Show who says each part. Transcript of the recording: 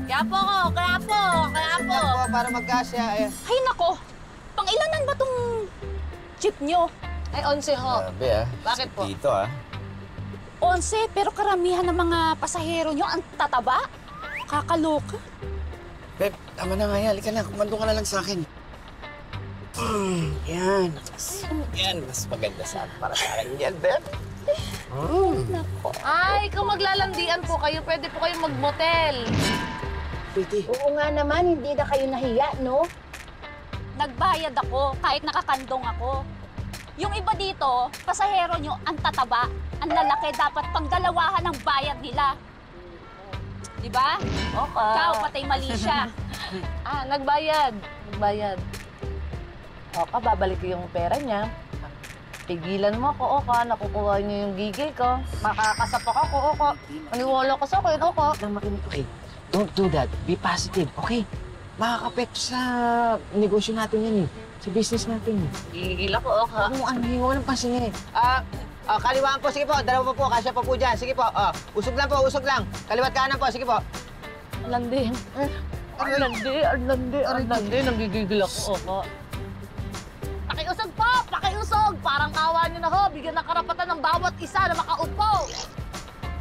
Speaker 1: Kaya po ko, kaya po.
Speaker 2: Para magkasya. Eh.
Speaker 1: Ay, nako. Pang-ilanan ba tong jeep nyo?
Speaker 3: Ay, 11 ho.
Speaker 2: Grabe ah.
Speaker 3: Bakit po?
Speaker 2: Dito ah.
Speaker 1: 11, pero karamihan ng mga pasahero nyo ang tataba. Kakaloka.
Speaker 2: Beb, tama na nga yan. Halika na, kumando ka na lang sa akin. Yan. Yan, mas maganda sa para sa akin yan, Beb.
Speaker 1: Nako.
Speaker 3: Ay, kung maglalandian po kayo, pwede po kayong mag-motel.
Speaker 2: Pretty.
Speaker 4: Oo nga naman, hindi na kayo nahiya, no?
Speaker 1: Nagbayad ako kahit nakakandong ako. Yung iba dito, pasahero nyo ang tataba, ang lalaki, dapat pangdalawahan ang bayad nila. Di ba?
Speaker 3: Okay.
Speaker 1: Ikaw, patay mali siya.
Speaker 3: Nagbayad. Oka, babalik ko yung pera niya. Pigilan mo ako, Oka. Nakukuha niyo yung gigil ko. Makakasapak ako, Oka. Maniwala ka sa akin, Oka.
Speaker 2: Lang makinig, okay? Don't do that. Be positive, okay? Makakapekto sa negosyo natin yan eh. Sa business natin eh.
Speaker 3: Gigil ako, Oka.
Speaker 2: Walang pansin eh. Kaliwaan po, sige po. Dalawa po, kasya po dyan. Sige po. Usog lang. Kaliwat kanan po, sige po.
Speaker 3: Arlande. Nanggigigil ako, Oka.
Speaker 1: Pakiusog po! Pakiusog! Parang awa niyo na ho! Bigyan ng karapatan ng bawat isa na makaupo!